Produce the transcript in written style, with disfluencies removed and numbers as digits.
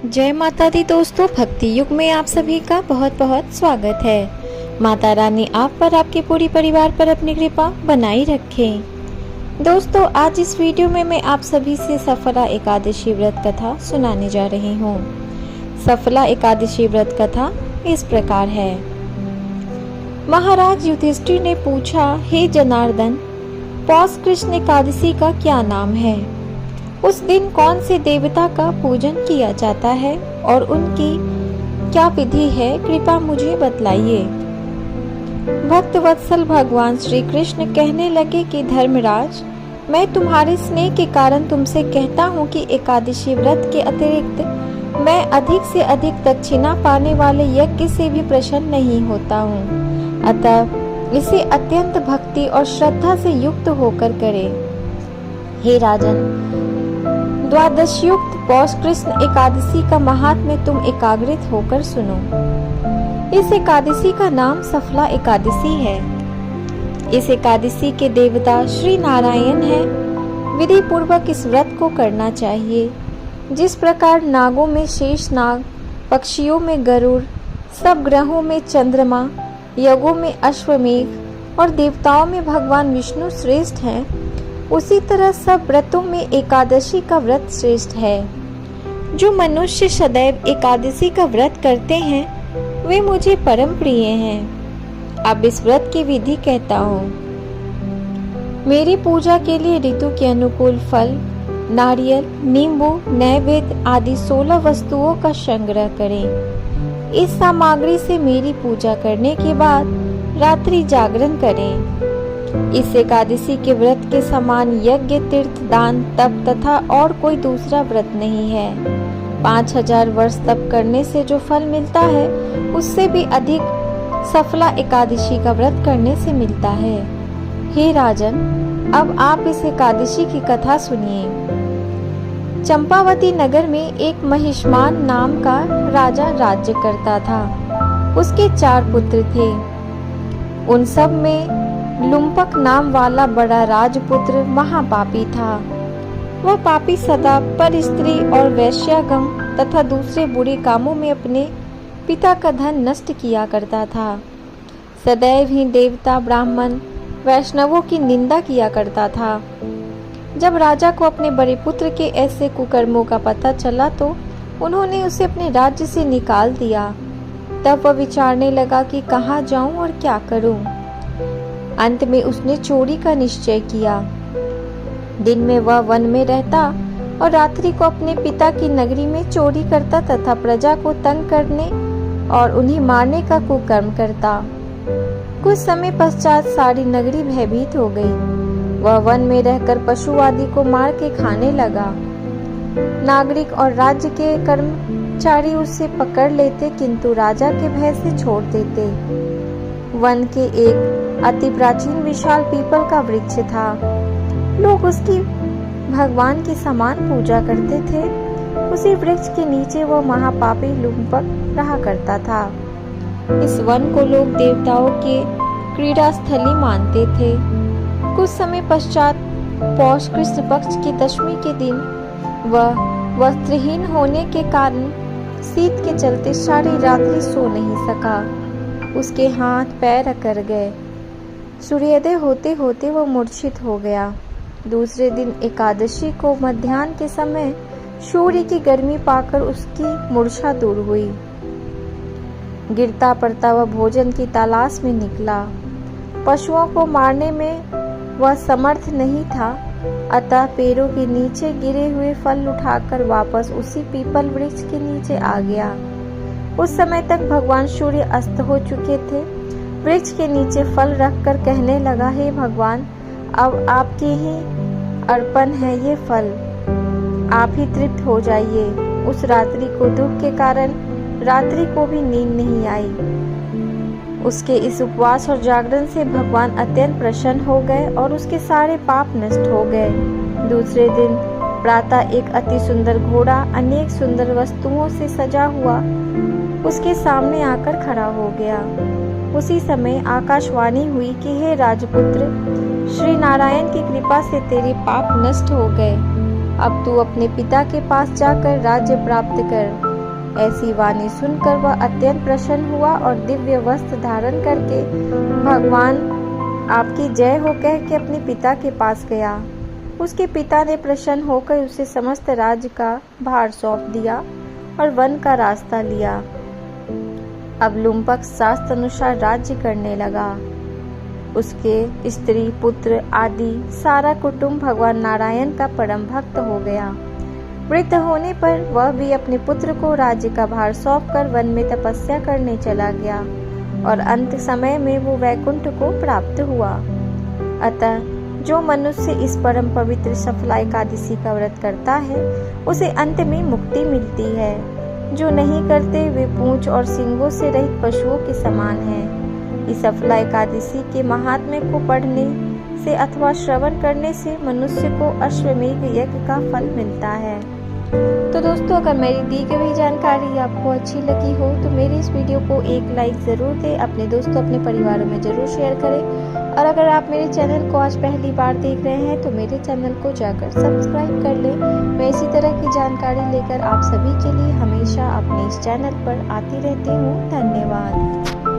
जय माता दी दोस्तों, भक्ति युग में आप सभी का बहुत बहुत स्वागत है। माता रानी आप पर, आपके पूरी परिवार पर अपनी कृपा बनाई रखे। दोस्तों, आज इस वीडियो में मैं आप सभी से सफला एकादशी व्रत कथा सुनाने जा रही हूँ। सफला एकादशी व्रत कथा इस प्रकार है। महाराज युधिष्ठिर ने पूछा, हे जनार्दन, पौष कृष्ण एकादशी का क्या नाम है? उस दिन कौन से देवता का पूजन किया जाता है और उनकी क्या विधि है, कृपया मुझे बतलाइए। भक्त वत्सल भगवान श्री कृष्ण कहने लगे कि धर्मराज, मैं तुम्हारे स्नेह के कारण तुमसे कहता हूँ कि एकादशी व्रत के अतिरिक्त मैं अधिक से अधिक दक्षिणा पाने वाले यज्ञ से भी प्रसन्न नहीं होता हूँ। अतः इसे अत्यंत भक्ति और श्रद्धा से युक्त होकर करे। हे राजन, द्वादशयुक्त पौष कृष्ण एकादशी का महात्म्य तुम एकाग्रित होकर सुनो। इस एकादशी का नाम सफला एकादशी है। इस एकादशी के देवता श्री नारायण हैं। विधि पूर्वक इस व्रत को करना चाहिए। जिस प्रकार नागों में शेष नाग, पक्षियों में गरुड़, सब ग्रहों में चंद्रमा, यज्ञों में अश्वमेघ और देवताओं में भगवान विष्णु श्रेष्ठ हैं, उसी तरह सब व्रतों में एकादशी का व्रत श्रेष्ठ है। जो मनुष्य सदैव एकादशी का व्रत करते हैं वे मुझे परम प्रिय हैं। अब इस व्रत की विधि कहता हूँ। मेरी पूजा के लिए ऋतु के अनुकूल फल, नारियल, नींबू, नैवेद्य आदि 16 वस्तुओं का संग्रह करें। इस सामग्री से मेरी पूजा करने के बाद रात्रि जागरण करें। इस एकादशी के व्रत के समान यज्ञ, तीर्थ, दान, तप तथा और कोई दूसरा व्रत नहीं है। 5000 वर्ष तप करने से जो फल मिलता है उससे भी अधिक सफला एकादशी का व्रत करने से मिलता है। हे राजन, अब आप इस एकादशी की कथा सुनिए। चंपावती नगर में एक महिष्मान नाम का राजा राज्य करता था। उसके 4 पुत्र थे। उन सब में लुम्पक नाम वाला बड़ा राजपुत्र महापापी था। वह पापी सदा पर स्त्री और वैश्यागम तथा दूसरे बुरे कामों में अपने पिता का धन नष्ट किया करता था। सदैव ही देवता, ब्राह्मण, वैष्णवों की निंदा किया करता था। जब राजा को अपने बड़े पुत्र के ऐसे कुकर्मों का पता चला तो उन्होंने उसे अपने राज्य से निकाल दिया। तब वह विचारने लगा कि कहाँ जाऊं और क्या करूं। अंत में उसने चोरी का निश्चय किया। दिन में वह वन में रहता और रात्रि को अपने पिता की नगरी में चोरी करता तथा प्रजा को तंग करने और उन्हें मारने का कुकर्म करता। कुछ समय पश्चात सारी नगरी भयभीत हो गई। वह वन में रहकर पशु आदि को मार के खाने लगा। नागरिक और राज्य के कर्मचारी उसे पकड़ लेते किंतु राजा के भय से छोड़ देते। वन के एक अति प्राचीन विशाल पीपल का वृक्ष था। लोग उसकी भगवान के समान पूजा करते थे। उसी वृक्ष के नीचे वह महापापी लुम्पक रहा करता था। इस वन को लोग देवताओं के क्रीड़ा स्थली मानते थे। कुछ समय पश्चात पौष कृष्ण पक्ष की दशमी के दिन वह वस्त्रहीन होने के कारण शीत के चलते सारी रात्रि सो नहीं सका। उसके हाथ पैर अकड़ गए। सूर्योदय होते होते वह मूर्छित हो गया। दूसरे दिन एकादशी को मध्याह्न के समय सूर्य की गर्मी पाकर उसकी मूर्छा दूर हुई। गिरता पड़ता वह भोजन की तलाश में निकला। पशुओं को मारने में वह समर्थ नहीं था, अतः पेड़ों के नीचे गिरे हुए फल उठाकर वापस उसी पीपल वृक्ष के नीचे आ गया। उस समय तक भगवान सूर्य अस्त हो चुके थे। वृक्ष के नीचे फल रखकर कहने लगा, हे भगवान, अब आपके ही अर्पण है ये फल, आप ही तृप्त हो जाइए। उस रात्रि को दुख के कारण रात्रि को भी नींद नहीं आई। उसके इस उपवास और जागरण से भगवान अत्यंत प्रसन्न हो गए और उसके सारे पाप नष्ट हो गए। दूसरे दिन प्रातः एक अति सुंदर घोड़ा अनेक सुंदर वस्तुओं से सजा हुआ उसके सामने आकर खड़ा हो गया। उसी समय आकाशवाणी हुई कि हे राजपुत्र, श्री नारायण की कृपा से तेरे पाप नष्ट हो गए। अब तू अपने पिता के पास जाकर राज्य प्राप्त कर। ऐसी वाणी सुनकर वह अत्यंत प्रसन्न हुआ और दिव्य वस्त्र धारण करके भगवान आपकी जय हो कह के अपने पिता के पास गया। उसके पिता ने प्रसन्न होकर उसे समस्त राज्य का भार सौंप दिया और वन का रास्ता लिया। अब लुम्पक शास्त्र अनुसार राज्य करने लगा। उसके स्त्री पुत्र आदि सारा कुटुंब भगवान नारायण का परम भक्त हो गया। वृद्ध होने पर वह भी अपने पुत्र को राज्य का भार सौंपकर वन में तपस्या करने चला गया और अंत समय में वो वैकुंठ को प्राप्त हुआ। अतः जो मनुष्य इस परम पवित्र सफला एकादशी का व्रत करता है उसे अंत में मुक्ति मिलती है। जो नहीं करते वे पूंछ और सींगों से रहित पशुओं के समान हैं। इस सफला एकादशी के महात्म्य को पढ़ने से अथवा श्रवण करने से मनुष्य को अश्वमेध यज्ञ का फल मिलता है। तो दोस्तों, अगर मेरी दी गई जानकारी आपको अच्छी लगी हो तो मेरी इस वीडियो को एक लाइक ज़रूर दें, अपने दोस्तों अपने परिवारों में ज़रूर शेयर करें और अगर आप मेरे चैनल को आज पहली बार देख रहे हैं तो मेरे चैनल को जाकर सब्सक्राइब कर लें। मैं इसी तरह की जानकारी लेकर आप सभी के लिए हमेशा अपने इस चैनल पर आती रहती हूँ। धन्यवाद।